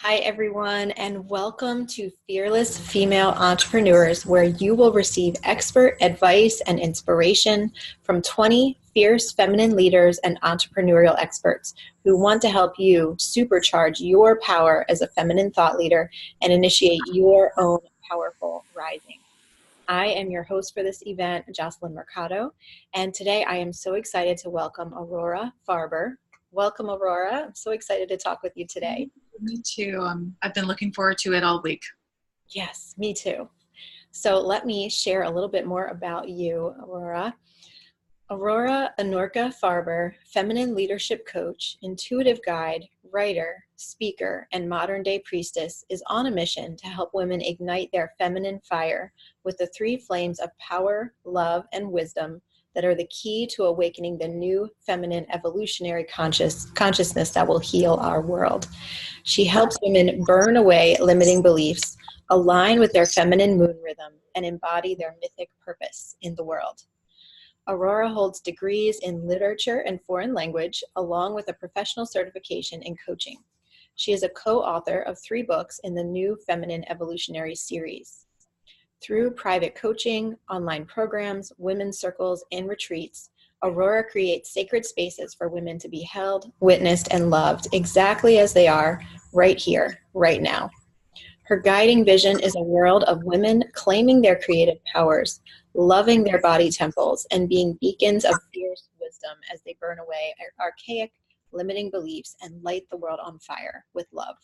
Hi, everyone, and welcome to Fearless Female Entrepreneurs, where you will receive expert advice and inspiration from 20 fierce feminine leaders and entrepreneurial experts who want to help you supercharge your power as a feminine thought leader and initiate your own powerful rising. I am your host for this event, Jocelyn Mercado, and today I am so excited to welcome Aurora Farber. Welcome, Aurora. I'm so excited to talk with you today. Me too. I've been looking forward to it all week. Yes, me too. So let me share a little bit more about you, Aurora. Aurora Anorka Farber, feminine leadership coach, intuitive guide, writer, speaker, and modern-day priestess, is on a mission to help women ignite their feminine fire with the three flames of power, love, and wisdom that are the key to awakening the new feminine evolutionary consciousness that will heal our world. She helps women burn away limiting beliefs, align with their feminine moon rhythm, and embody their mythic purpose in the world. Aurora holds degrees in literature and foreign language, along with a professional certification in coaching. She is a co-author of 3 books in the New Feminine Evolutionary series. Through private coaching, online programs, women's circles, and retreats, Aurora creates sacred spaces for women to be held, witnessed, and loved exactly as they are, right here, right now. Her guiding vision is a world of women claiming their creative powers, loving their body temples, and being beacons of fierce wisdom as they burn away archaic, limiting beliefs and light the world on fire with love.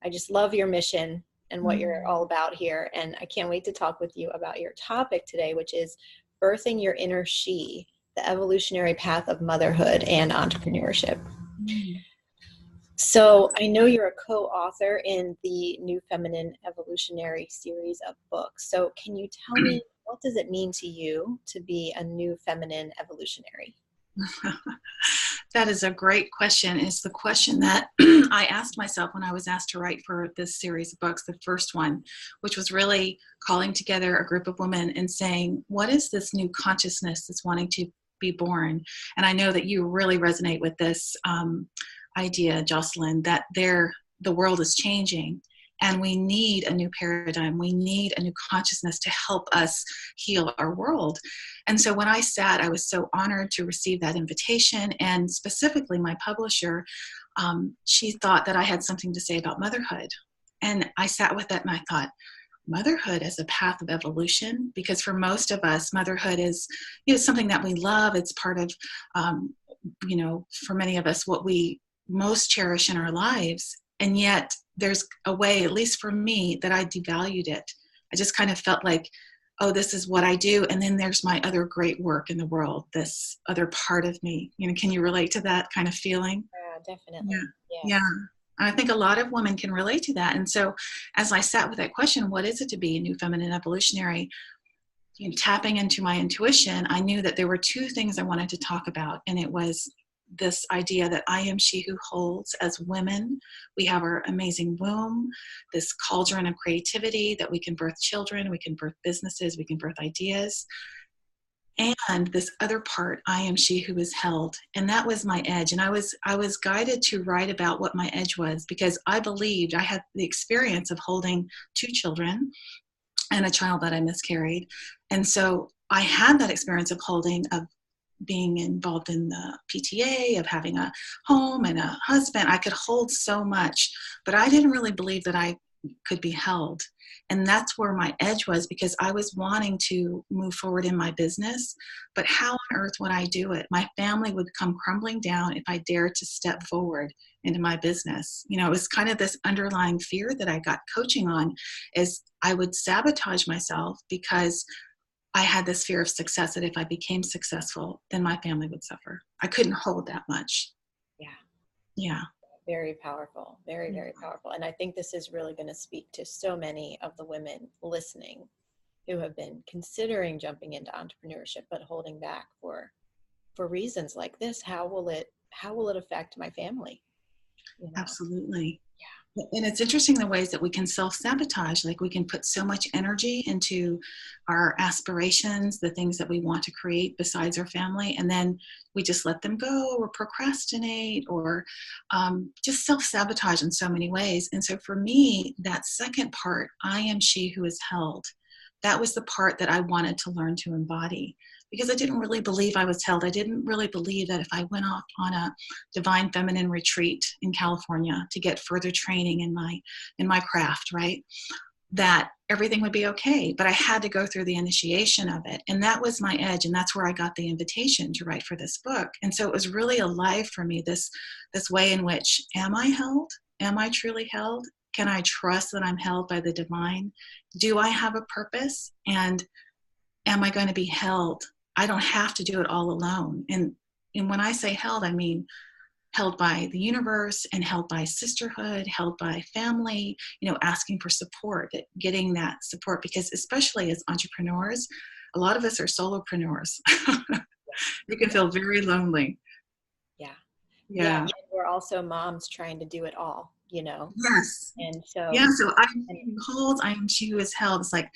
I just love your mission and what you're all about here, and I can't wait to talk with you about your topic today, which is birthing your inner she, the evolutionary path of motherhood and entrepreneurship. So I know you're a co-author in the New Feminine Evolutionary series of books. So can you tell me, what does it mean to you to be a new feminine evolutionary? That is a great question. It's the question that I asked myself when I was asked to write for this series of books, the first one, which was really calling together a group of women and saying, what is this new consciousness that's wanting to be born? And I know that you really resonate with this idea, Jocelyn, that the world is changing and we need a new paradigm. We need a new consciousness to help us heal our world. And so when I sat, I was so honored to receive that invitation. And specifically my publisher, she thought that I had something to say about motherhood. And I sat with that and I thought, motherhood as a path of evolution, because for most of us, motherhood is something that we love. It's part of, for many of us, what we most cherish in our lives. And yet there's a way, at least for me, that I devalued it. I just kind of felt like, oh, this is what I do. And then there's my other great work in the world, this other part of me. Can you relate to that kind of feeling? Yeah, definitely. Yeah. Yeah. I think a lot of women can relate to that. And so as I sat with that question, what is it to be a new feminine evolutionary? Tapping into my intuition, I knew that there were 2 things I wanted to talk about. And it was this idea that I am she who holds. As women, we have our amazing womb, this cauldron of creativity that we can birth children, we can birth businesses, we can birth ideas. And this other part, I am she who is held. And that was my edge. And I was guided to write about what my edge was, because I believed I had the experience of holding 2 children and a child that I miscarried. And so I had that experience of being involved in the PTA, of having a home and a husband. I could hold so much, but I didn't really believe that I could be held. And that's where my edge was, because I was wanting to move forward in my business, but how on earth would I do it? My family would come crumbling down if I dared to step forward into my business. It was kind of this underlying fear that I got coaching on, is I would sabotage myself because I had this fear of success, that if I became successful, then my family would suffer. I couldn't hold that much. Yeah. Yeah. Very powerful. Very, very powerful. And I think this is really going to speak to so many of the women listening who have been considering jumping into entrepreneurship, but holding back for reasons like this. How will it affect my family? Absolutely. And it's interesting the ways that we can self-sabotage. Like, we can put so much energy into our aspirations, the things that we want to create besides our family, and then we just let them go or procrastinate or just self-sabotage in so many ways. And so for me, that second part, I am she who is held, that was the part that I wanted to learn to embody, because I didn't really believe I was held. I didn't really believe that if I went off on a divine feminine retreat in California to get further training in my craft, right, that everything would be okay. But I had to go through the initiation of it. And that was my edge. And that's where I got the invitation to write for this book. And so it was really alive for me, this way in which, am I held? Am I truly held? Can I trust that I'm held by the divine? Do I have a purpose? And am I going to be held? I don't have to do it all alone. And when I say held, I mean held by the universe and held by sisterhood, held by family, asking for support, getting that support, because especially as entrepreneurs, a lot of us are solopreneurs. You can feel very lonely. Yeah. Yeah. And we're also moms trying to do it all, Yes. And so, yeah, so I am she who holds, I am she who is held. It's like,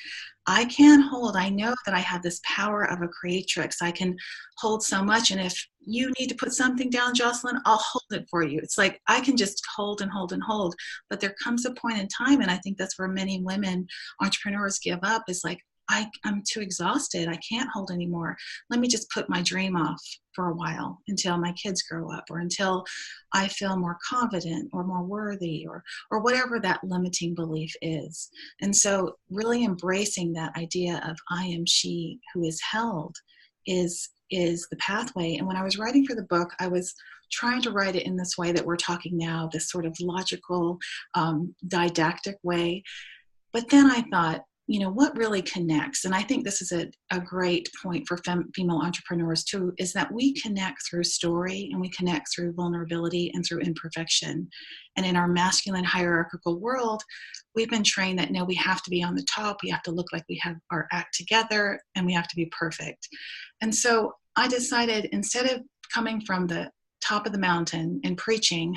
I can hold. I know that I have this power of a creatrix. I can hold so much. And if you need to put something down, Jocelyn, I'll hold it for you. It's like, I can just hold and hold and hold. But there comes a point in time, and I think that's where many women entrepreneurs give up, is like, I'm too exhausted. I can't hold anymore. Let me just put my dream off for a while until my kids grow up, or until I feel more confident or more worthy, or whatever that limiting belief is. And so really embracing that idea of I am she who is held is the pathway. And when I was writing for the book, I was trying to write it in this way that we're talking now, this sort of logical, didactic way. But then I thought, what really connects? And I think this is a great point for female entrepreneurs too, is that we connect through story, and we connect through vulnerability and through imperfection. And in our masculine hierarchical world, we've been trained that, no, we have to be on the top, we have to look like we have our act together, and we have to be perfect. And so I decided, instead of coming from the top of the mountain and preaching,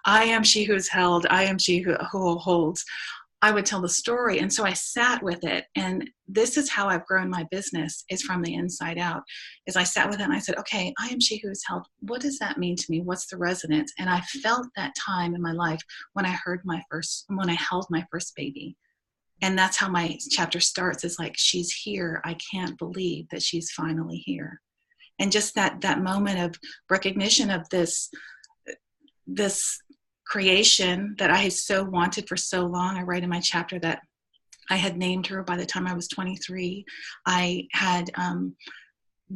I am she who's held, I am she who holds, I would tell the story. And so I sat with it. And this is how I've grown my business, is from the inside out. Is I sat with it and I said, okay, I am she who is held. What does that mean to me? What's the resonance? And I felt that time in my life when I held my first baby. And that's how my chapter starts, is like, she's here. I can't believe that she's finally here. And just that moment of recognition of this creation that I had so wanted for so long. I write in my chapter that I had named her by the time I was 23. I had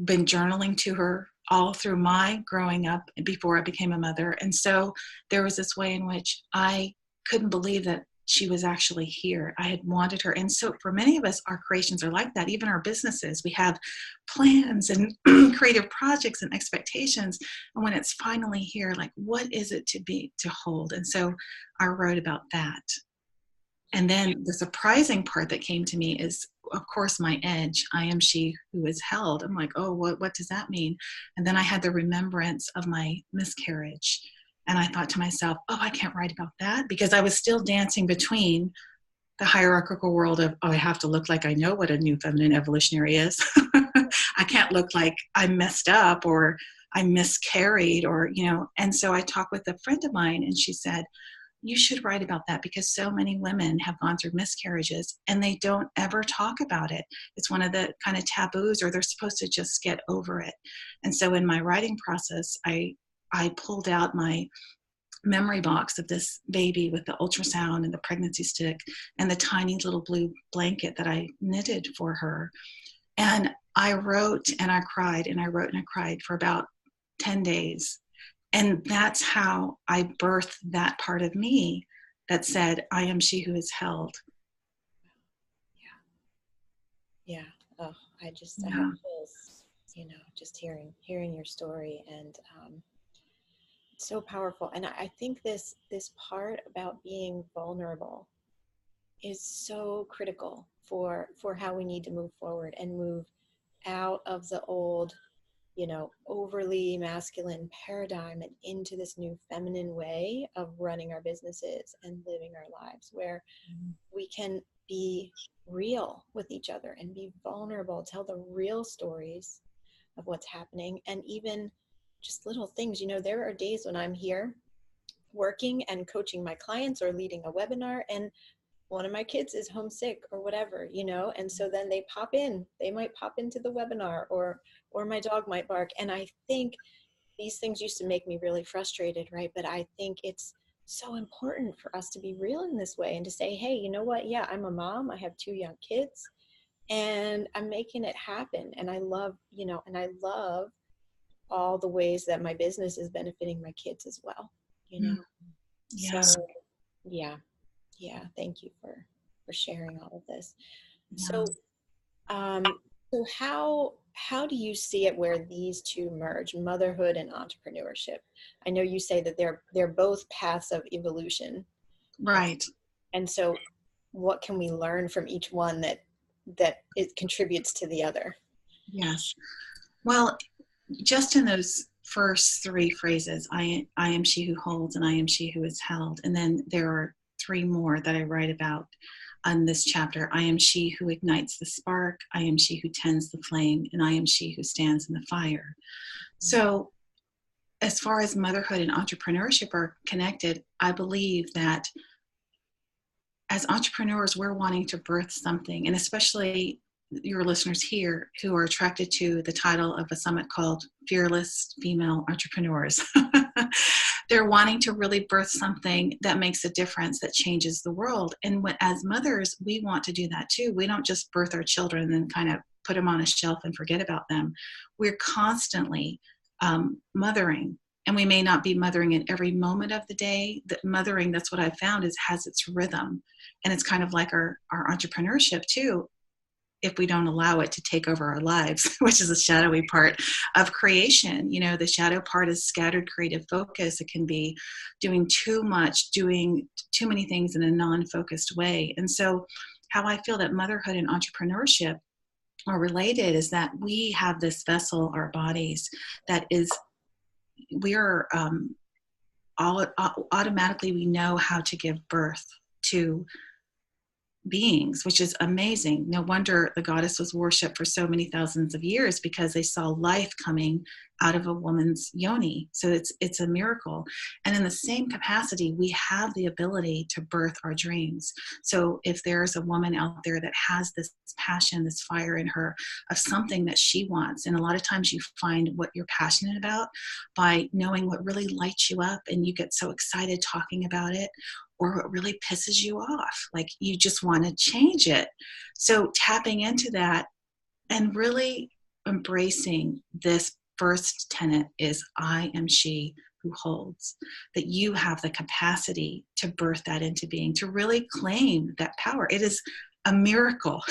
been journaling to her all through my growing up before I became a mother. And so there was this way in which I couldn't believe that she was actually here. I had wanted her. And so for many of us, our creations are like that. Even our businesses, we have plans and creative projects and expectations. And when it's finally here, like, what is it to hold? And so I wrote about that. And then the surprising part that came to me is, of course, my edge. I am she who is held. I'm like, oh, what does that mean? And then I had the remembrance of my miscarriage. And I thought to myself, oh, I can't write about that, because I was still dancing between the hierarchical world of, oh, I have to look like I know what a new feminine evolutionary is. I can't look like I messed up or I miscarried, or, And so I talked with a friend of mine, and she said, you should write about that, because so many women have gone through miscarriages and they don't ever talk about it. It's one of the kind of taboos, or they're supposed to just get over it. And so in my writing process, I pulled out my memory box of this baby with the ultrasound and the pregnancy stick and the tiny little blue blanket that I knitted for her. And I wrote and I cried, and I wrote and I cried for about 10 days. And that's how I birthed that part of me that said, I am she who is held. Yeah. Oh, I have chills, just hearing your story, and it's so powerful. And I think this part about being vulnerable is so critical for how we need to move forward and move out of the old overly masculine paradigm and into this new feminine way of running our businesses and living our lives, where we can be real with each other and be vulnerable, tell the real stories of what's happening. And even just little things, there are days when I'm here working and coaching my clients or leading a webinar, and one of my kids is homesick or whatever, and so then they might pop into the webinar, or my dog might bark. And I think these things used to make me really frustrated, right? But I think it's so important for us to be real in this way and to say, hey, you know what? Yeah, I'm a mom. I have 2 young kids and I'm making it happen. And I love, all the ways that my business is benefiting my kids as well, Yeah. So yeah, thank you for sharing all of this. Yeah. So how do you see it where these two merge, motherhood and entrepreneurship? I know you say that they're both paths of evolution, Right. and so what can we learn from each one that it contributes to the other? Yes. Well, just in those first 3 phrases, I am she who holds, and I am she who is held. And then there are 3 more that I write about on this chapter. I am she who ignites the spark, I am she who tends the flame, and I am she who stands in the fire. So as far as motherhood and entrepreneurship are connected, I believe that as entrepreneurs, we're wanting to birth something, and especially your listeners here who are attracted to the title of a summit called Fearless Female Entrepreneurs. They're wanting to really birth something that makes a difference, that changes the world. And as mothers, we want to do that too. We don't just birth our children and then kind of put them on a shelf and forget about them. We're constantly mothering. And we may not be mothering in every moment of the day. That mothering, that's what I've found, has its rhythm. And it's kind of like our entrepreneurship too, if we don't allow it to take over our lives, which is a shadowy part of creation. The shadow part is scattered creative focus. It can be doing too much, doing too many things in a non-focused way. And so how I feel that motherhood and entrepreneurship are related is that we have this vessel, our bodies, that is, we're automatically, we know how to give birth to beings, which is amazing. No wonder the goddess was worshipped for so many thousands of years, because they saw life coming out of a woman's yoni. So it's a miracle. And in the same capacity, we have the ability to birth our dreams. So if there's a woman out there that has this passion, this fire in her of something that she wants, and a lot of times you find what you're passionate about by knowing what really lights you up, and you get so excited talking about it, or what really pisses you off, like you just want to change it. So tapping into that and really embracing this first tenet is I am she who holds, that you have the capacity to birth that into being, to really claim that power. It is a miracle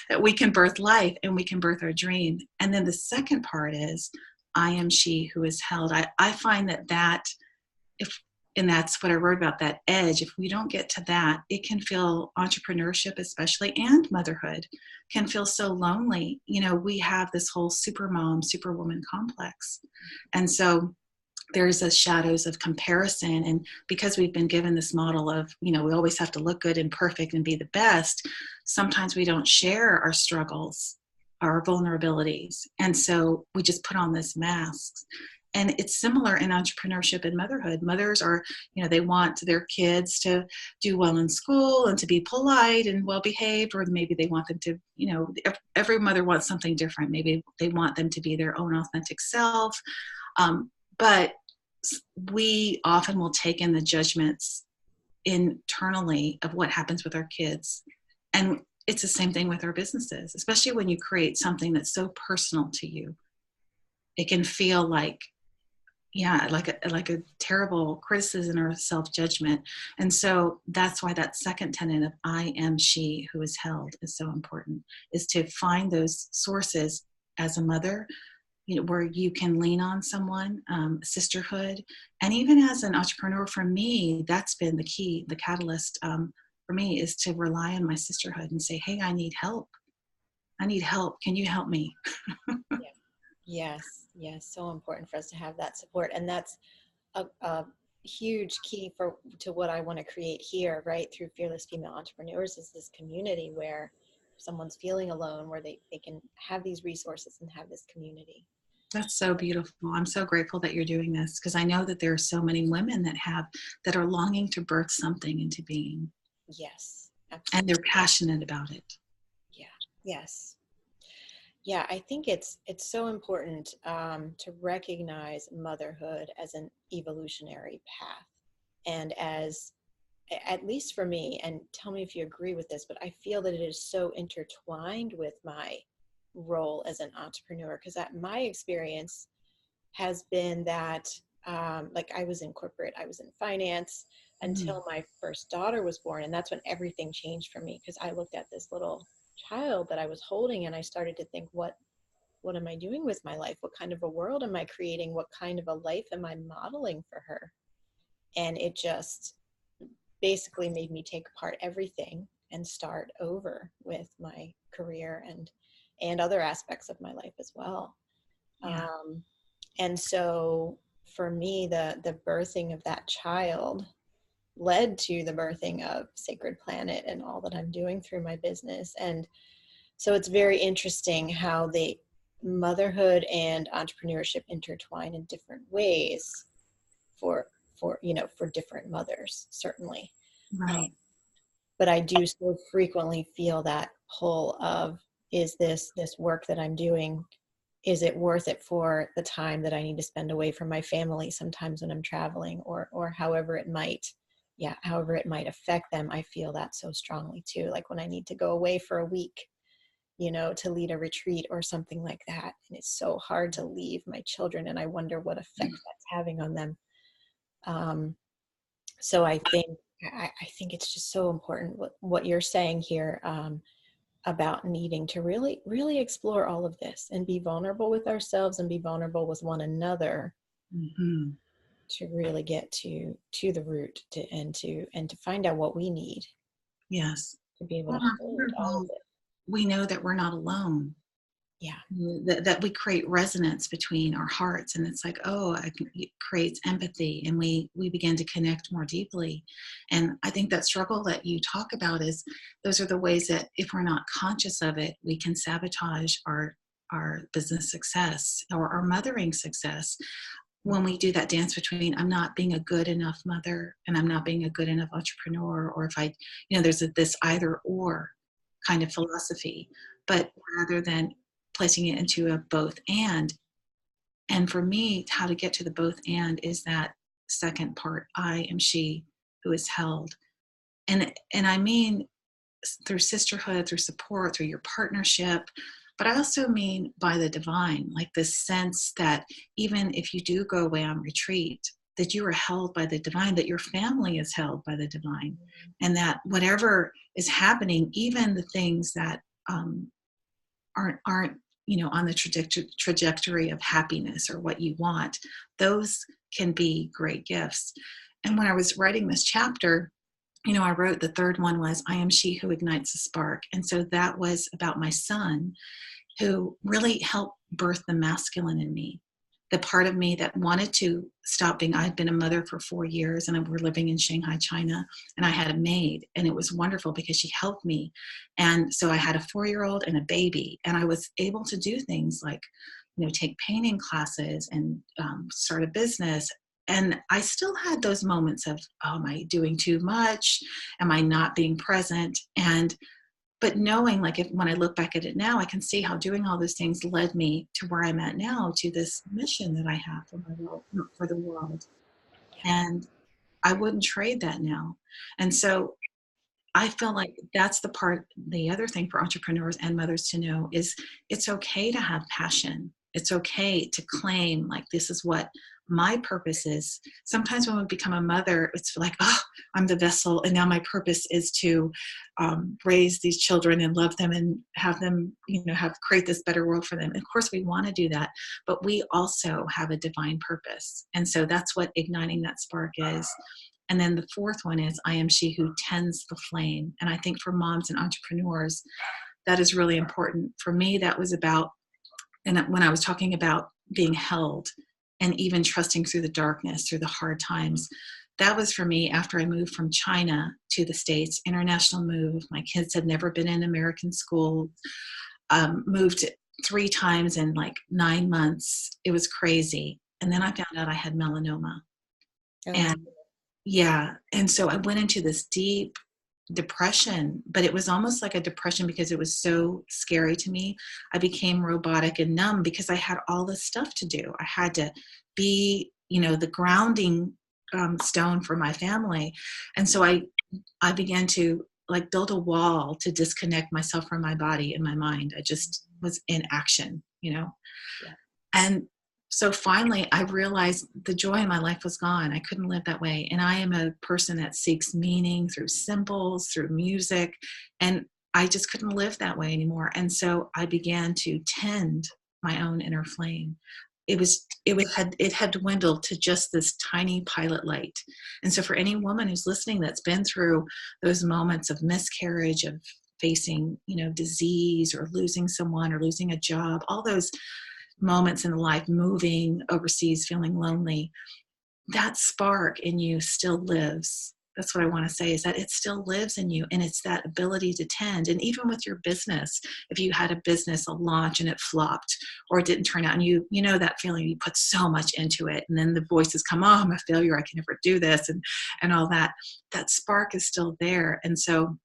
that we can birth life and we can birth our dream. And then the second part is I am she who is held. I find that and that's what I wrote about, that edge. If we don't get to that, it can feel, entrepreneurship especially, and motherhood can feel so lonely. We have this whole supermom, superwoman complex. And so there's the shadows of comparison. And because we've been given this model of, we always have to look good and perfect and be the best, sometimes we don't share our struggles, our vulnerabilities. And so we just put on this mask. And it's similar in entrepreneurship and motherhood. Mothers are, they want their kids to do well in school and to be polite and well-behaved, or maybe they want them to, every mother wants something different. Maybe they want them to be their own authentic self. But we often will take in the judgments internally of what happens with our kids. And it's the same thing with our businesses, especially when you create something that's so personal to you. It can feel like, like a terrible criticism or self-judgment. And so that's why that second tenet of I am she who is held is so important, is to find those sources as a mother, where you can lean on someone, sisterhood. And even as an entrepreneur, for me, that's been the key, the catalyst for me, is to rely on my sisterhood and say, hey, I need help. Can you help me? Yeah. Yes, yes, so important for us to have that support, and that's a huge key for to what I want to create here, right, through Fearless Female Entrepreneurs, is this community where someone's feeling alone, where they can have these resources and have this community. That's so beautiful. I'm so grateful that you're doing this, because I know that there are so many women that are longing to birth something into being, Yes, and absolutely. they're passionate about it. Yeah. Yes. Yeah, I think it's so important to recognize motherhood as an evolutionary path, and as, at least for me, and tell me if you agree with this, but I feel that it is so intertwined with my role as an entrepreneur, because my experience has been that, like, I was in corporate, I was in finance Mm. until my first daughter was born. And that's when everything changed for me, because I looked at this little child that I was holding and I started to think, what am I doing with my life? What kind of a world am I creating? What kind of a life am I modeling for her? And it just basically made me take apart everything and start over with my career and other aspects of my life as well. Yeah. Um, and so for me, the birthing of that child led to the birthing of Sacred Planet and all that I'm doing through my business. And so it's very interesting how the motherhood and entrepreneurship intertwine in different ways for for different mothers, certainly. Um, Right. but I do so frequently feel that pull of, is this work that I'm doing, is it worth it for the time that I need to spend away from my family sometimes when I'm traveling, or however it might, yeah, however it might affect them. I feel that so strongly too. Like when I need to go away for a week, to lead a retreat or something like that. And it's so hard to leave my children, and I wonder what effect that's having on them. Um, so I think it's just so important what you're saying here, about needing to really, really explore all of this and be vulnerable with ourselves and be vulnerable with one another, Mm-hmm. to really get to the root, and to find out what we need Yes. to be able Well, to hold all of it. we know that we're not alone. Yeah. That we create resonance between our hearts, and it's like, oh, it creates empathy, and we begin to connect more deeply. And I think that struggle that you talk about is, those are the ways that, if we're not conscious of it, we can sabotage our business success or our mothering success, when we do that dance between, I'm not being a good enough mother and I'm not being a good enough entrepreneur, or if I, there's this either or kind of philosophy, but rather than placing it into a both and. And for me, how to get to the both and is that second part, I am she who is held. And I mean, through sisterhood, through support, through your partnership. But I also mean by the divine, like this sense that even if you do go away on retreat, that you are held by the divine, that your family is held by the divine, and that whatever is happening, even the things that aren't on the trajectory of happiness or what you want, those can be great gifts. And when I was writing this chapter, I wrote, the third one was, I am she who ignites a spark. And so that was about my son, who really helped birth the masculine in me. The part of me that wanted to stop being, I'd been a mother for 4 years, and we're living in Shanghai, China, and I had a maid, and it was wonderful because she helped me. And so I had a 4-year-old and a baby, and I was able to do things like, take painting classes and start a business. And I still had those moments of, oh, am I doing too much? Am I not being present? But knowing, like, when I look back at it now, I can see how doing all those things led me to where I'm at now, to this mission that I have for my world, for the world. And I wouldn't trade that now. And so I feel like that's the other thing for entrepreneurs and mothers to know is, it's okay to have passion. It's okay to claim, like, this is what my purpose is. Sometimes when we become a mother, it's like, oh, I'm the vessel, and now my purpose is to raise these children and love them and have them, create this better world for them. And of course, we want to do that, but we also have a divine purpose. And so that's what igniting that spark is. And then the fourth one is, I am she who tends the flame. And I think for moms and entrepreneurs, that is really important. For me, that was about and when I was talking about being held and even trusting through the darkness, through the hard times, that was for me after I moved from China to the States, international move. My kids had never been in American school, moved 3 times in like 9 months. It was crazy. And then I found out I had melanoma. Oh, And yeah, and so I went into this deep depression, but it was almost like a depression because it was so scary to me. I became robotic and numb because I had all this stuff to do. I had to be, the grounding stone for my family. And so I began to like build a wall to disconnect myself from my body and my mind. I just was in action. yeah. And so finally, I realized the joy in my life was gone. I couldn't live that way. And I am a person that seeks meaning through symbols, through music. And I just couldn't live that way anymore. And so I began to tend my own inner flame. It had dwindled to just this tiny pilot light. And so for any woman who's listening that's been through those moments of miscarriage, of facing, disease or losing someone or losing a job, all those moments in life, moving overseas, feeling lonely, that spark in you still lives. That's what I want to say, is that it still lives in you. And it's that ability to tend. And even with your business, if you had a business, a launch, and it flopped or it didn't turn out, and you know that feeling, you put so much into it. And then the voices come, oh, I'm a failure. I can never do this. And all that, that spark is still there. And so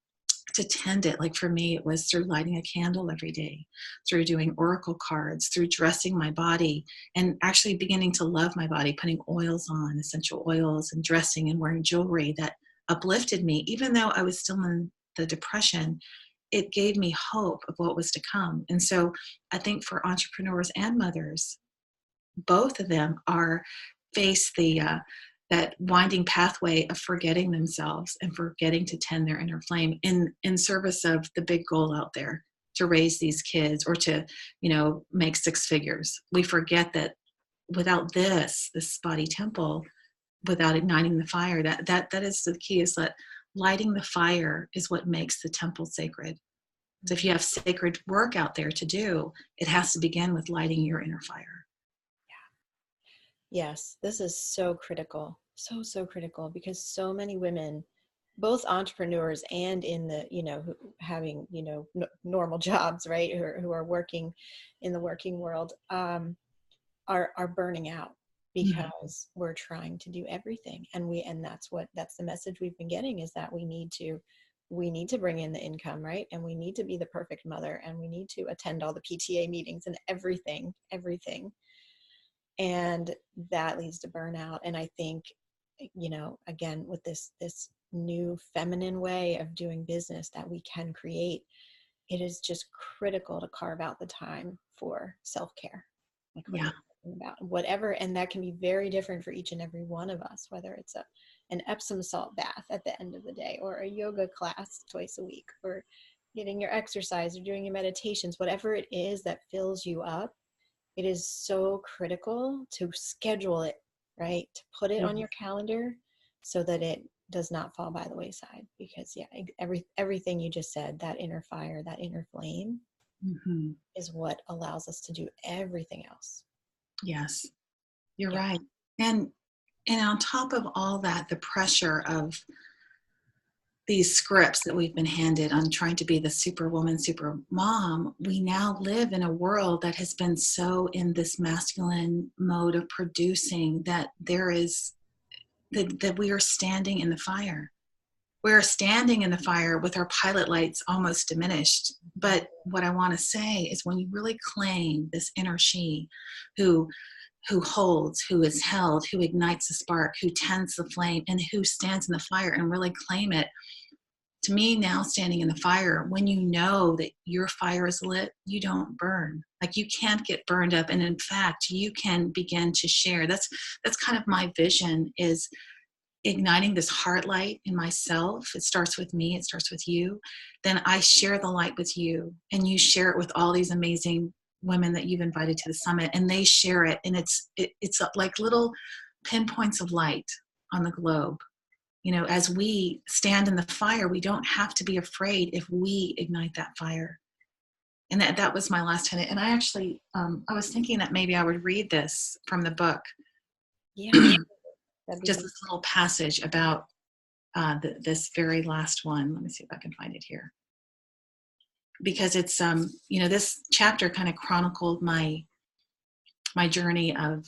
to tend it, like for me, it was through lighting a candle every day, through doing oracle cards, through dressing my body and actually beginning to love my body, putting oils on, essential oils, and dressing and wearing jewelry that uplifted me. Even though I was still in the depression, it gave me hope of what was to come. And so I think for entrepreneurs and mothers, both of them are face that winding pathway of forgetting themselves and forgetting to tend their inner flame in service of the big goal out there, to raise these kids or to make 6 figures. We forget that without this body temple, without igniting the fire, that is the key, is that lighting the fire is what makes the temple sacred. So if you have sacred work out there to do, it has to begin with lighting your inner fire. Yes, this is so critical, so critical, because so many women, both entrepreneurs and in the, having, normal jobs, right, who are working in the working world, are burning out Mhm. because we're trying to do everything. And that's the message we've been getting, is that we need to bring in the income, right? And we need to be the perfect mother, and we need to attend all the PTA meetings and everything. And that leads to burnout. And I think, again, with this new feminine way of doing business that we can create, it is just critical to carve out the time for self-care, like what Yeah. you're talking about, whatever. And that can be very different for each and every one of us, whether it's an Epsom salt bath at the end of the day, or a yoga class twice a week, or getting your exercise, or doing your meditations, whatever it is that fills you up. It is so critical to schedule it, right? To put it Yeah. on your calendar so that it does not fall by the wayside. Because everything you just said, that inner fire, that inner flame, Mhm. is what allows us to do everything else. Yes, you're Yeah. right. And on top of all that, the pressure of these scripts that we've been handed on trying to be the superwoman, super mom, we now live in a world that has been so in this masculine mode of producing that there is that we are standing in the fire. We are standing in the fire with our pilot lights almost diminished. But what I want to say is, when you really claim this inner she who holds, who is held, who ignites the spark, who tends the flame, and who stands in the fire, and really claim it. To me, now standing in the fire, when you know that your fire is lit, you don't burn. Like, you can't get burned up. And in fact, you can begin to share. That's kind of my vision, is igniting this heart light in myself. It starts with me, it starts with you. Then I share the light with you, and you share it with all these amazing women that you've invited to the summit, and they share it. And it's like little pinpoints of light on the globe. As we stand in the fire, we don't have to be afraid if we ignite that fire. And that was my last tenet. And I actually, I was thinking that maybe I would read this from the book. Yeah, that'd be Just great. this little passage about this very last one. Let me see if I can find it here. Because it's, this chapter kind of chronicled my journey of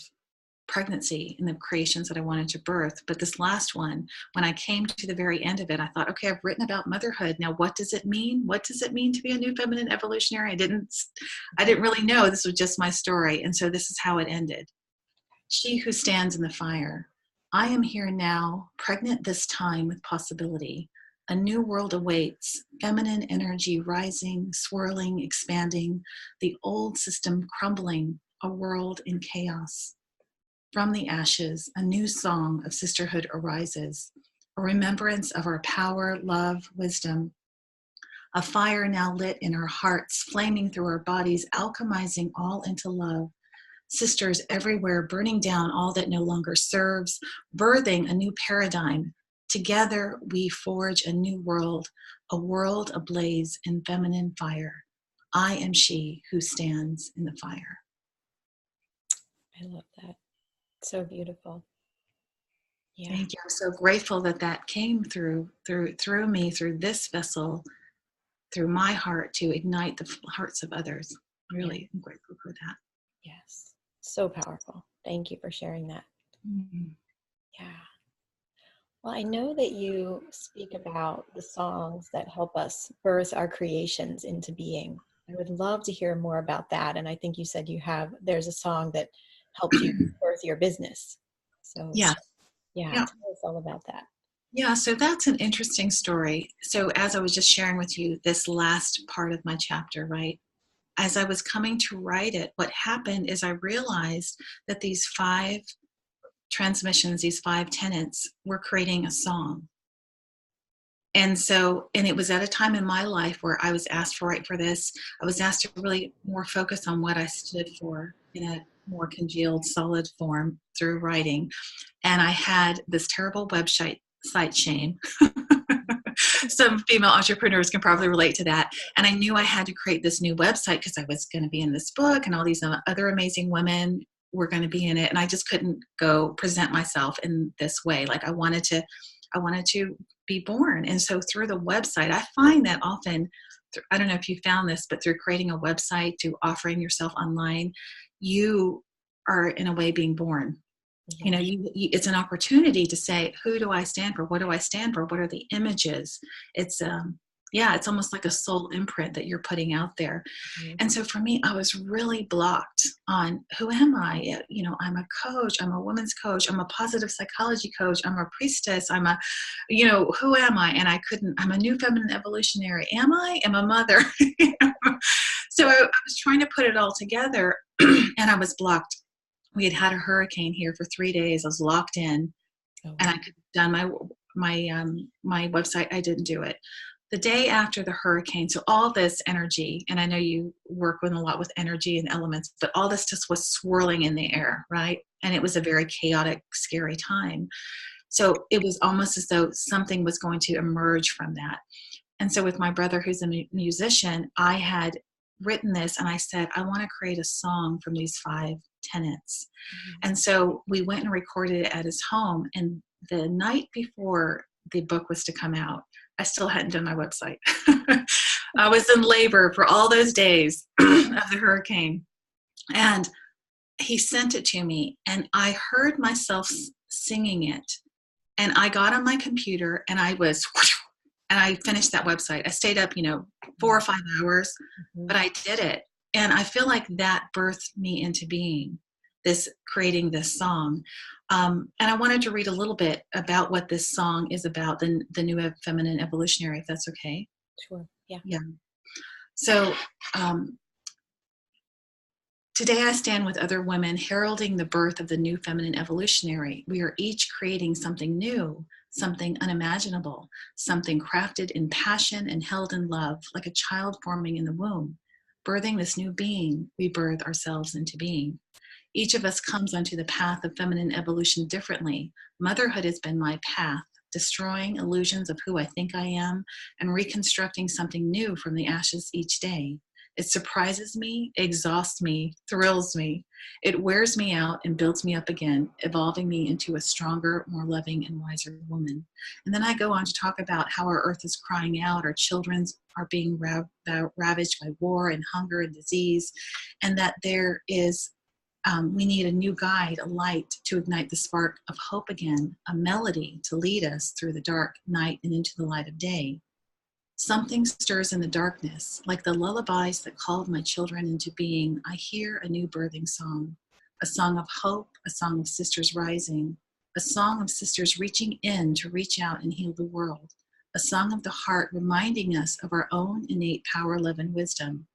pregnancy and the creations that I wanted to birth. But this last one, when I came to the very end of it, I thought, okay, I've written about motherhood. Now, what does it mean? What does it mean to be a new feminine evolutionary? I didn't really know. This was just my story. And so this is how it ended. She who stands in the fire. I am here now, pregnant this time with possibility. A new world awaits, feminine energy rising, swirling, expanding, the old system crumbling, a world in chaos. From the ashes, a new song of sisterhood arises, a remembrance of our power, love, wisdom, a fire now lit in our hearts, flaming through our bodies, alchemizing all into love. Sisters everywhere, burning down all that no longer serves, birthing a new paradigm. Together, we forge a new world, a world ablaze in feminine fire. I am she who stands in the fire. I love that. So beautiful. Yeah. Thank you. I'm so grateful that came through me, through this vessel, through my heart to ignite the hearts of others. Really, I'm grateful for that. Yes. So powerful. Thank you for sharing that. Mm-hmm. Yeah. Well, I know that you speak about the songs that help us birth our creations into being. I would love to hear more about that. And I think you said there's a song that helped you birth your business. So Yeah. yeah, Yeah. tell us all about that. Yeah, so that's an interesting story. So as I was just sharing with you this last part of my chapter, right? As I was coming to write it, what happened is I realized that these 5 transmissions, these 5 tenets, were creating a song. And it was at a time in my life where I was asked to write for this. I was asked to really more focus on what I stood for in a more congealed, solid form through writing. And I had this terrible site shame. Some female entrepreneurs can probably relate to that. And I knew I had to create this new website because I was going to be in this book and all these other amazing women were going to be in it. And I just couldn't go present myself in this way. Like I wanted to be born. And so through the website, I find that often, I don't know if you found this, but through creating a website, to offering yourself online, you are in a way being born. You know, it's an opportunity to say, who do I stand for? What do I stand for? What are the images? It's it's almost like a soul imprint that you're putting out there. Mm-hmm. And so for me, I was really blocked on who am I? You know, I'm a coach, I'm a women's coach, I'm a positive psychology coach, I'm a priestess, I'm a, who am I? And I'm a new feminine evolutionary. Am I? I'm a mother. So I was trying to put it all together and I was blocked. We had a hurricane here for 3 days. I was locked in, and I could have done my website. I didn't do it. The day after the hurricane, so all this energy, and I know you work with a lot with energy and elements, but all this just was swirling in the air, right? And it was a very chaotic, scary time. So it was almost as though something was going to emerge from that. And so with my brother, who's a musician, I had written this and I said, I want to create a song from these 5 tenets. Mm-hmm. And so we went and recorded it at his home. And the night before the book was to come out, I still hadn't done my website. I was in labor for all those days of the hurricane. And he sent it to me and I heard myself singing it. And I got on my computer and I finished that website. I stayed up, 4 or 5 hours, but I did it. And I feel like that birthed me into being creating this song. And I wanted to read a little bit about what this song is about, the new feminine evolutionary, if that's okay. Sure. Yeah. Yeah. So, today I stand with other women heralding the birth of the new feminine evolutionary. We are each creating something new, something unimaginable, something crafted in passion and held in love, like a child forming in the womb. Birthing this new being, we birth ourselves into being. Each of us comes onto the path of feminine evolution differently. Motherhood has been my path, destroying illusions of who I think I am and reconstructing something new from the ashes each day. It surprises me, exhausts me, thrills me. It wears me out and builds me up again, evolving me into a stronger, more loving, and wiser woman. And then I go on to talk about how our earth is crying out, our children are being ravaged by war and hunger and disease, and that there is we need a new guide, a light to ignite the spark of hope again, a melody to lead us through the dark night and into the light of day. Something stirs in the darkness, like the lullabies that called my children into being. I hear a new birthing song, a song of hope, a song of sisters rising, a song of sisters reaching in to reach out and heal the world, a song of the heart reminding us of our own innate power, love, and wisdom,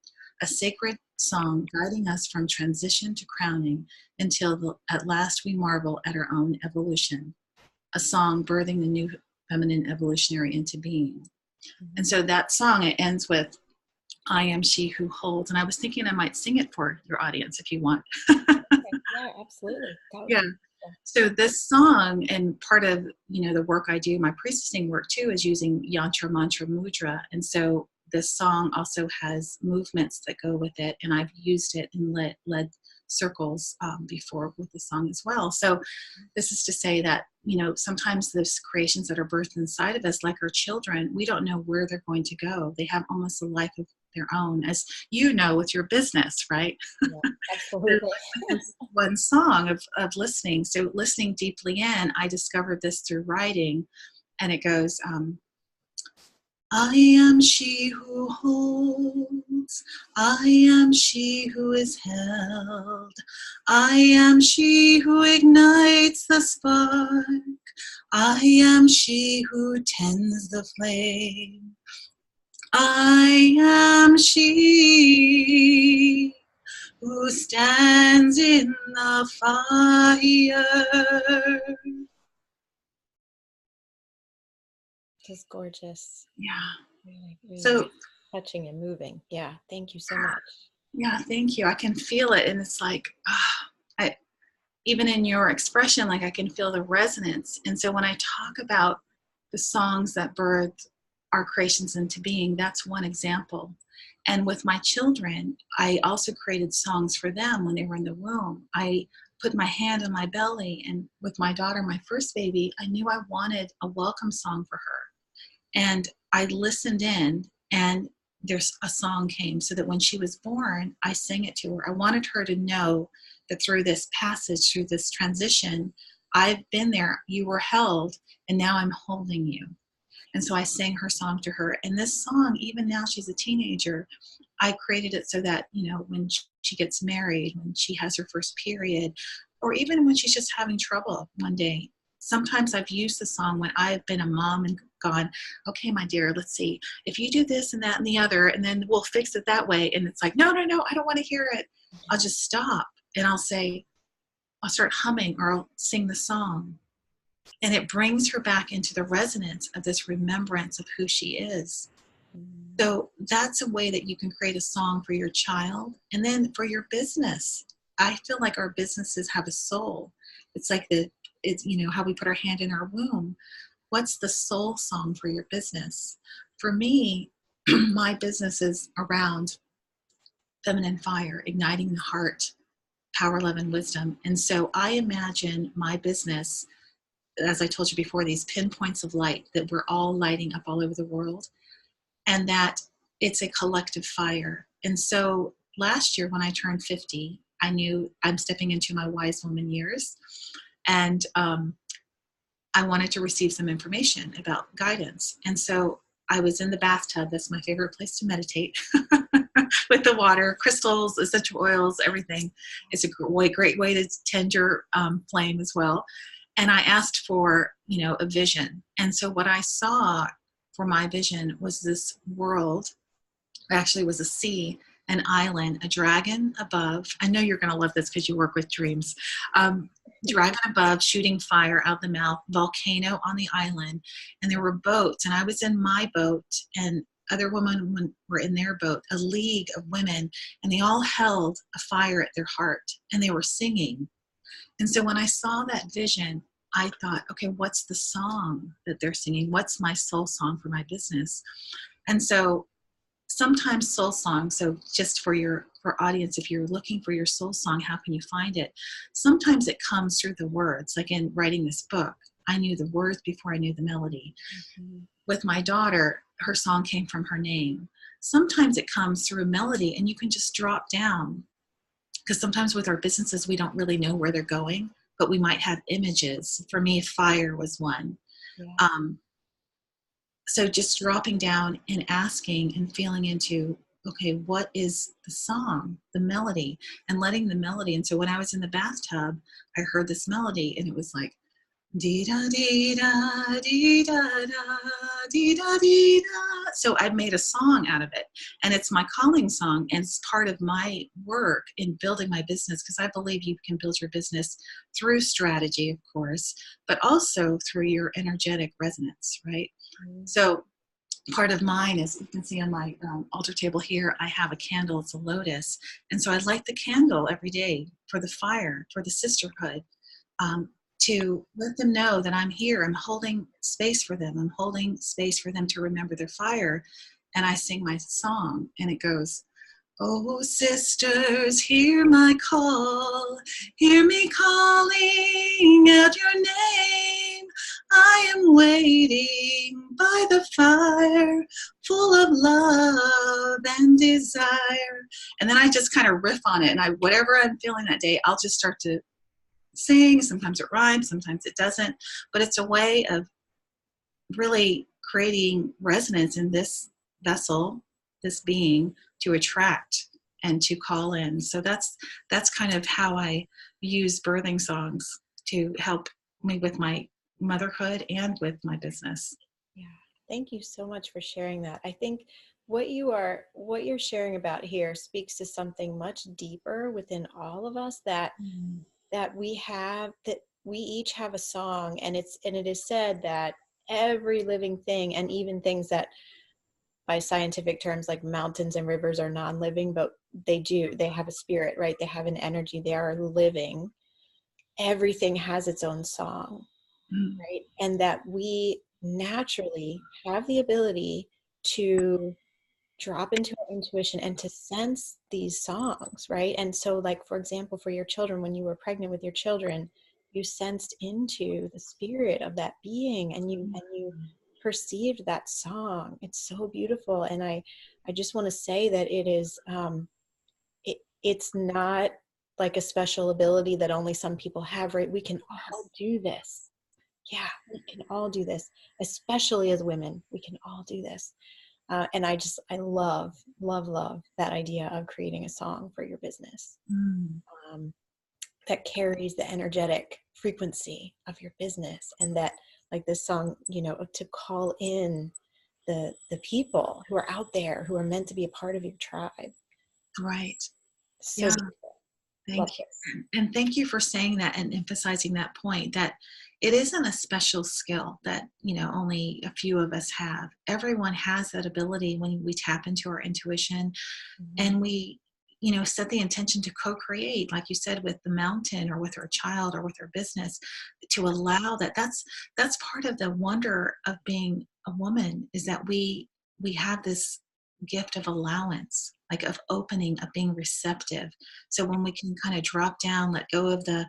a sacred song guiding us from transition to crowning until at last we marvel at our own evolution, a song birthing the new feminine evolutionary into being. And so that song, it ends with, I am she who holds. And I was thinking I might sing it for your audience if you want. Okay. Yeah, absolutely. Yeah. So this song, and part of, the work I do, my priestessing work too, is using yantra, mantra, mudra. And so this song also has movements that go with it. And I've used it and led circles before with the song as well. So this is to say that, sometimes those creations that are birthed inside of us, like our children, we don't know where they're going to go. They have almost a life of their own, as you know, with your business, right? Yeah, absolutely. One song of listening. So listening deeply in, I discovered this through writing, and it goes, I am she who holds, I am she who is held, I am she who ignites the spark, I am she who tends the flame, I am she who stands in the fire. Just gorgeous. Yeah. Really, really So touching and moving. Yeah. Thank you so much. Yeah, thank you. I can feel it. And it's like, even in your expression, like I can feel the resonance. And so when I talk about the songs that birthed our creations into being, that's one example. And with my children, I also created songs for them when they were in the womb. I put my hand on my belly, and with my daughter, my first baby, I knew I wanted a welcome song for her. And I listened in, and there's a song came, so that when she was born, I sang it to her. I wanted her to know that through this passage, through this transition, I've been there, you were held, and now I'm holding you. And so I sang her song to her. And this song, even now she's a teenager, I created it so that, when she gets married, when she has her first period, or even when she's just having trouble one day, sometimes I've used the song when I've been a mom and gone, okay, my dear, let's see, if you do this and that and the other, and then we'll fix it that way. And it's like, no, I don't want to hear it. I'll just stop and I'll start humming, or I'll sing the song. And it brings her back into the resonance of this remembrance of who she is. So that's a way that you can create a song for your child. And then for your business, I feel like our businesses have a soul. It's like how we put our hand in our womb. What's the soul song for your business? For me, my business is around feminine fire, igniting the heart, power, love, and wisdom. And so I imagine my business, as I told you before, these pinpoints of light that we're all lighting up all over the world, and that it's a collective fire. And so last year when I turned 50, I knew I'm stepping into my wise woman years, and I wanted to receive some information about guidance. And so I was in the bathtub. That's my favorite place to meditate with the water, crystals, essential oils, everything. It's a great way to tend your flame as well. And I asked for, a vision. And so what I saw for my vision was this world. Actually, it was a sea, an island, a dragon above. I know you're going to love this because you work with dreams. Dragon above, shooting fire out the mouth, volcano on the island, and there were boats, and I was in my boat, and other women were in their boat, a league of women, and they all held a fire at their heart, and they were singing. And so when I saw that vision, I thought, okay, what's the song that they're singing? What's my soul song for my business? And so sometimes soul songs. So just for audience, if you're looking for your soul song, how can you find it? Sometimes it comes through the words. Like in writing this book, I knew the words before I knew the melody. Mm-hmm. With my daughter, her song came from her name. Sometimes it comes through a melody, and you can just drop down. Because sometimes with our businesses, we don't really know where they're going, but we might have images. For me, fire was one. Yeah. So just dropping down and asking and feeling into, okay, what is the song, the melody, and letting the melody. And so when I was in the bathtub, I heard this melody, and it was like, dee da dee da dee da da dee da dee da. So I made a song out of it, and it's my calling song, and it's part of my work in building my business, because I believe you can build your business through strategy, of course, but also through your energetic resonance, right? Mm-hmm. So part of mine is, you can see on my altar table here, I have a candle. It's a lotus, and so I light the candle every day for the fire, for the sisterhood. To let them know that I'm here. I'm holding space for them. I'm holding space for them to remember their fire. And I sing my song, and it goes, oh, sisters, hear my call. Hear me calling out your name. I am waiting by the fire, full of love and desire. And then I just kind of riff on it. And whatever I'm feeling that day, I'll just start to sing. Sometimes it rhymes, sometimes it doesn't, but it's a way of really creating resonance in this vessel, this being, to attract and to call in. So that's kind of how I use birthing songs to help me with my motherhood and with my business. Yeah, thank you so much for sharing that. I think what you're sharing about here speaks to something much deeper within all of us, that we each have a song, and it is said that every living thing, and even things that by scientific terms like mountains and rivers are non-living, but they have a spirit, right? They have an energy, they are living. Everything has its own song, right? And that we naturally have the ability to drop into our intuition and to sense these songs, right? And so, like, for example, for your children, when you were pregnant with your children, you sensed into the spirit of that being, and you perceived that song. It's so beautiful. And I just want to say that it is it's not like a special ability that only some people have, right? We can all do this. Yeah, we can all do this, especially as women. We can all do this. And I love that idea of creating a song for your business that carries the energetic frequency of your business, and that, like this song, to call in the people who are out there who are meant to be a part of your tribe. Right. So yeah. Thank you. And thank you for saying that and emphasizing that point, that it isn't a special skill that, only a few of us have. Everyone has that ability when we tap into our intuition and we, set the intention to co-create, like you said, with the mountain or with our child or with our business, to allow that. That's part of the wonder of being a woman, is that we have this gift of allowance, like of opening, of being receptive. So when we can kind of drop down, let go of the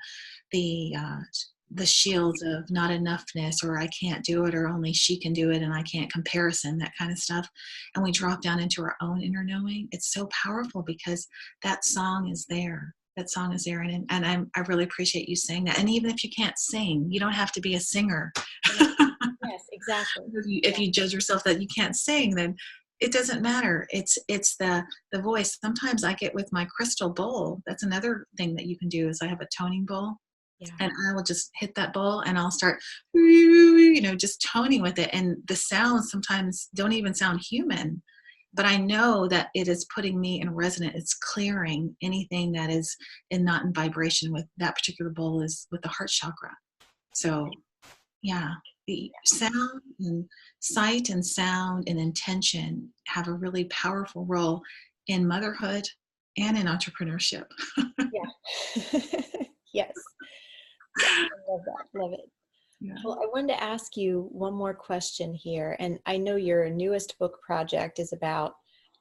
shield of not enoughness, or I can't do it, or only she can do it and I can't, comparison, that kind of stuff, and we drop down into our own inner knowing, it's so powerful, because that song is there. That song is there. And I really appreciate you saying that. And even if you can't sing, you don't have to be a singer. Yes, exactly. If you judge yourself that you can't sing, then it doesn't matter. It's the voice. Sometimes I get with my crystal bowl. That's another thing that you can do, is I have a toning bowl. Yeah. And I will just hit that bowl and I'll start, just toning with it. And the sounds sometimes don't even sound human, but I know that it is putting me in resonance. It's clearing anything that is not in vibration with that particular bowl, is with the heart chakra. So yeah, the sound and sight and sound and intention have a really powerful role in motherhood and in entrepreneurship. Yeah. Yes. I love that. Love it. Yeah. Well, I wanted to ask you one more question here. And I know your newest book project is about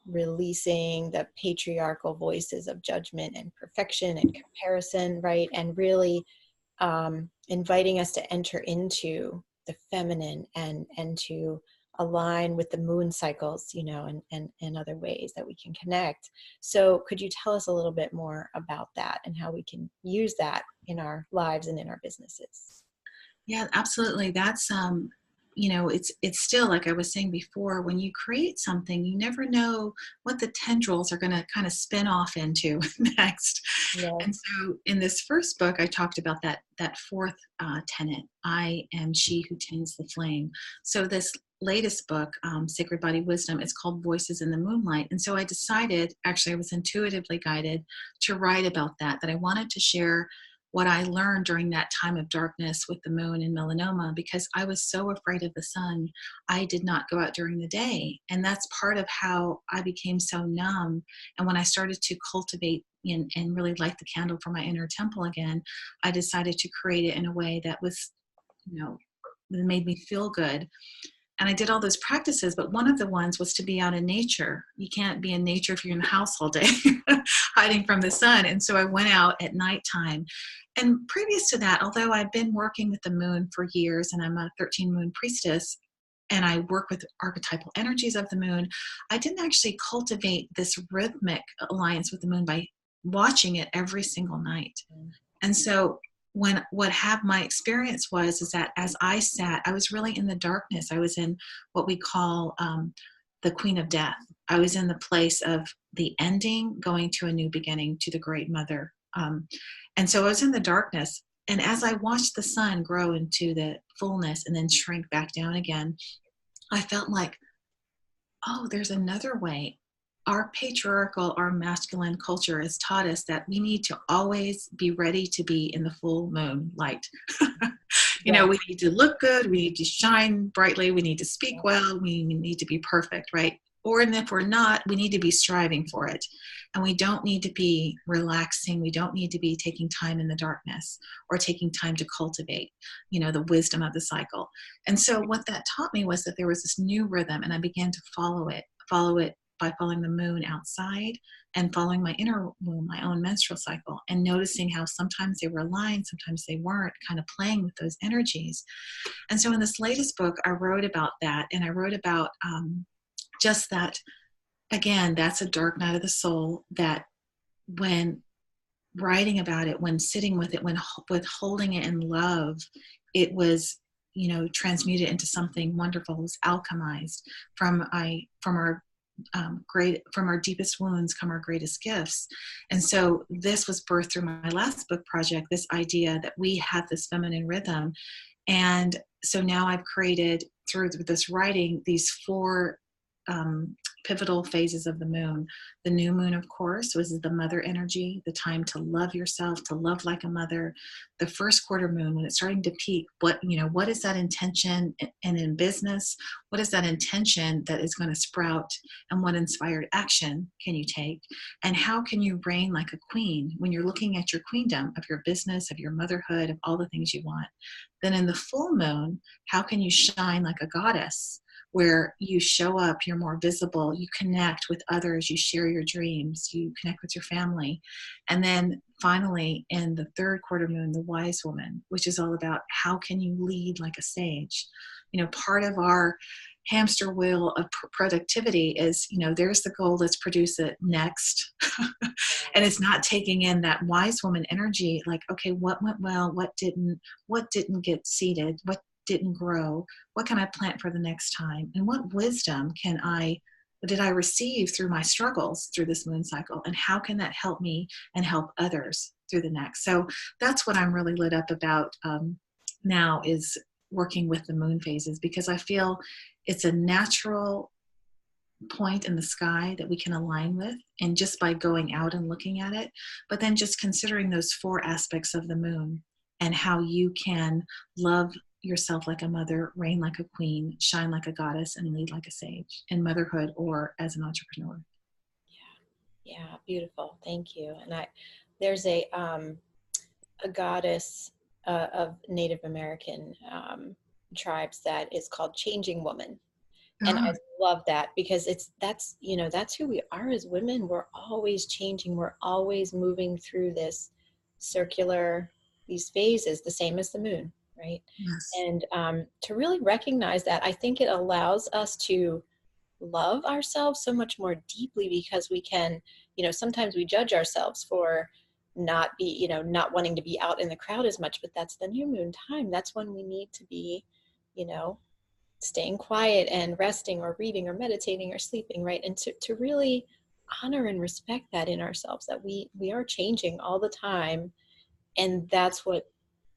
releasing the patriarchal voices of judgment and perfection and comparison, right? And really inviting us to enter into the feminine and to align with the moon cycles, you know, and other ways that we can connect. So could you tell us a little bit more about that and how we can use that in our lives and in our businesses? Yeah, absolutely. That's it's still like I was saying before, when you create something, you never know what the tendrils are going to kind of spin off into next. And Yes. so in this first book, I talked about that fourth tenet, I am she who tends the flame. So this latest book, Sacred Body Wisdom, it's called Voices in the Moonlight. And so I decided, actually I was intuitively guided to write about that I wanted to share what I learned during that time of darkness with the moon and melanoma, because I was so afraid of the sun. I did not go out during the day. And that's part of how I became so numb. And when I started to cultivate and really light the candle for my inner temple again, I decided to create it in a way that was, that made me feel good. And I did all those practices, but one of the ones was to be out in nature. You can't be in nature if you're in the house all day, hiding from the sun. And so I went out at nighttime. And previous to that, although I've been working with the moon for years and I'm a 13 moon priestess, and I work with archetypal energies of the moon, I didn't actually cultivate this rhythmic alliance with the moon by watching it every single night. And so my experience was is that as I sat, I was really in the darkness. I was in what we call the Queen of Death. I was in the place of the ending, going to a new beginning, to the Great Mother. And so I was in the darkness. And as I watched the sun grow into the fullness and then shrink back down again, I felt like, oh, there's another way. Our patriarchal, our masculine culture has taught us that we need to always be ready to be in the full moon light. Yeah. We need to look good, we need to shine brightly, we need to speak well, we need to be perfect, right? Or and if we're not, we need to be striving for it. And we don't need to be relaxing. We don't need to be taking time in the darkness or taking time to cultivate, the wisdom of the cycle. And so what that taught me was that there was this new rhythm, and I began to follow it by following the moon outside and following my inner womb, my own menstrual cycle, and noticing how sometimes they were aligned, sometimes they weren't, kind of playing with those energies. And so in this latest book, I wrote about that, and I wrote about just that, again, that's a dark night of the soul, that when writing about it, when sitting with it, when withholding it in love, it was, transmuted into something wonderful. It was alchemized from our deepest wounds come our greatest gifts. And so this was birthed through my last book project, this idea that we have this feminine rhythm. And so now I've created, through this writing, these four pivotal phases of the moon. The new moon, of course, was the mother energy, the time to love yourself, to love like a mother. The first quarter moon, when it's starting to peak, what is that intention? And in business, what is that intention that is going to sprout? And what inspired action can you take? And how can you reign like a queen when you're looking at your queendom of your business, of your motherhood, of all the things you want? Then in the full moon, how can you shine like a goddess, where you show up, you're more visible, you connect with others, you share your dreams, you connect with your family. And then finally, in the third quarter moon, the wise woman, which is all about how can you lead like a sage? Part of our hamster wheel of productivity is, there's the goal, let's produce it next. And it's not taking in that wise woman energy, like, okay, what went well, what didn't get seeded, what didn't grow, what can I plant for the next time, and what wisdom did I receive through my struggles through this moon cycle, and how can that help me and help others through the next? So that's what I'm really lit up about now, is working with the moon phases, because I feel it's a natural point in the sky that we can align with, and just by going out and looking at it, but then just considering those four aspects of the moon and how you can love yourself like a mother, reign like a queen, shine like a goddess, and lead like a sage in motherhood or as an entrepreneur. Yeah, beautiful. Thank you. And there's a goddess of Native American tribes that is called Changing Woman. And I Oh, love that because that's, that's who we are as women. We're always changing. We're always moving through these phases, the same as the moon, right? yes. And to really recognize that, I think it allows us to love ourselves so much more deeply because we can, sometimes we judge ourselves for not wanting to be out in the crowd as much, but that's the new moon time. That's when we need to be, you know, staying quiet and resting or reading or meditating or sleeping, right? And to really honor and respect that in ourselves, that we are changing all the time. And that's what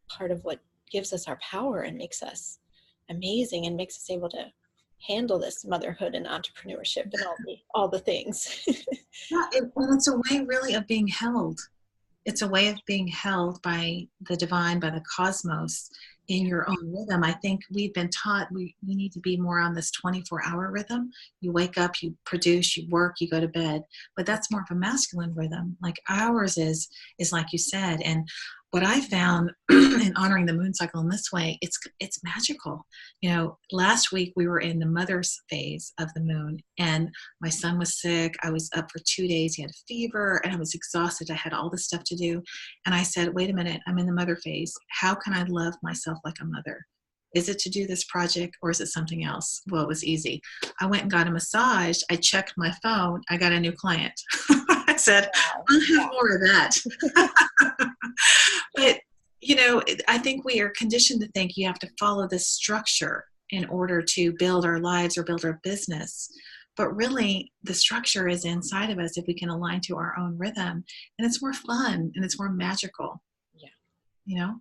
part of what gives us our power and makes us amazing and makes us able to handle this motherhood and entrepreneurship and all the things. Yeah, and it's a way really of being held. It's a way of being held by the divine, by the cosmos in Yeah. your own rhythm. I think we've been taught we need to be more on this 24-hour rhythm. You wake up, you produce, you work, you go to bed. But that's more of a masculine rhythm. Like ours is like you said. And what I found in honoring the moon cycle in this way, it's magical. Last week we were in the mother's phase of the moon, and my son was sick. I was up for 2 days. He had a fever, and I was exhausted. I had all this stuff to do. And I said, wait a minute, I'm in the mother phase. How can I love myself like a mother? Is it to do this project or is it something else? Well, it was easy. I went and got a massage. I checked my phone. I got a new client. I said, Wow. I'll have more of that. But, I think we are conditioned to think you have to follow this structure in order to build our lives or build our business. But really, the structure is inside of us if we can align to our own rhythm. And it's more fun and it's more magical, Yeah, you know?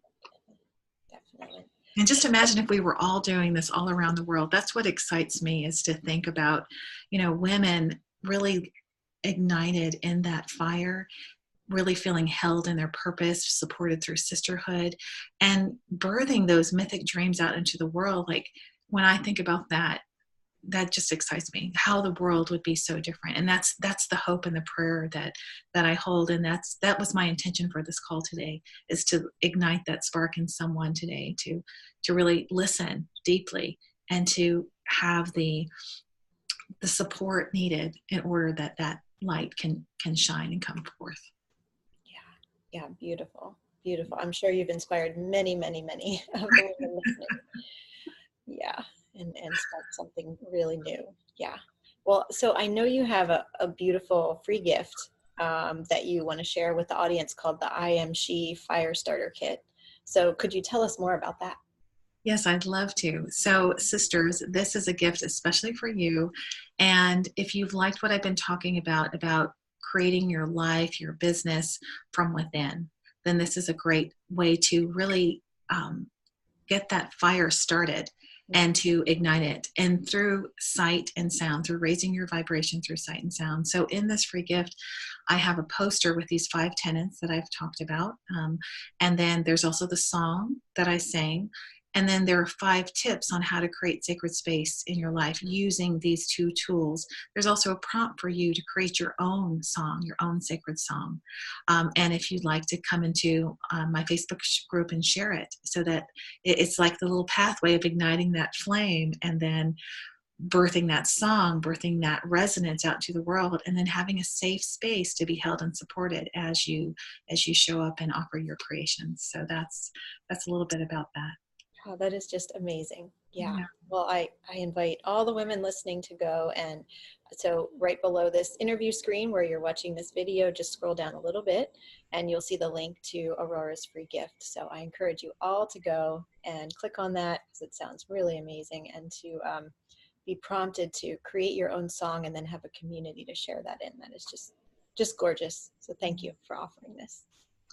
definitely. And just imagine if we were all doing this all around the world. That's what excites me, is to think about, women really ignited in that fire, really feeling held in their purpose, supported through sisterhood, and birthing those mythic dreams out into the world. Like when I think about that, that just excites me, how the world would be so different. And that's the hope and the prayer that I hold. And that was my intention for this call today, is to ignite that spark in someone today to really listen deeply and to have the support needed in order that light can shine and come forth. Yeah, yeah, beautiful, beautiful. I'm sure you've inspired many, many, many of the women listening. Yeah, and sparked something really new. Yeah. Well, so I know you have a beautiful free gift that you want to share with the audience called the I Am She Fire Starter Kit. So could you tell us more about that? Yes, I'd love to. So, sisters, this is a gift especially for you. And if you've liked what I've been talking about creating your life, your business from within, then this is a great way to really get that fire started and to ignite it. And through sight and sound, through raising your vibration through sight and sound. So, in this free gift, I have a poster with these 5 tenets that I've talked about. And then there's also the song that I sang. And then there are 5 tips on how to create sacred space in your life using these 2 tools. There's also a prompt for you to create your own song, your own sacred song. And if you'd like to come into my Facebook group and share it, so that it's like the little pathway of igniting that flame and then birthing that song, birthing that resonance out to the world, and then having a safe space to be held and supported as you show up and offer your creations. So that's a little bit about that. Oh, that is just amazing. Yeah. Yeah. Well, I invite all the women listening to go. And so right below this interview screen where you're watching this video, just scroll down a little bit and you'll see the link to Aurora's free gift. So I encourage you all to go and click on that because it sounds really amazing, and to be prompted to create your own song and then have a community to share that in. That is just gorgeous. So thank you for offering this.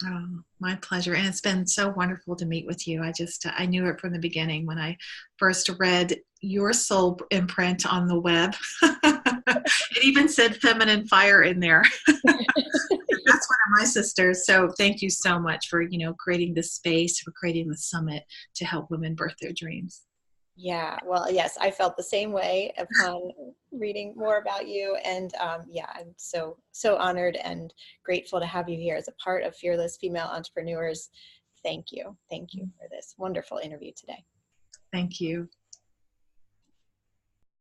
Oh, my pleasure. And it's been so wonderful to meet with you. I knew it from the beginning when I first read your soul imprint on the web. It even said feminine fire in there. That's one of my sisters. So thank you so much for, creating this space, for creating the summit to help women birth their dreams. Yeah, well, yes, I felt the same way upon reading more about you. And yeah, I'm so honored and grateful to have you here as a part of Fearless Female Entrepreneurs. Thank you. Thank you for this wonderful interview today. Thank you.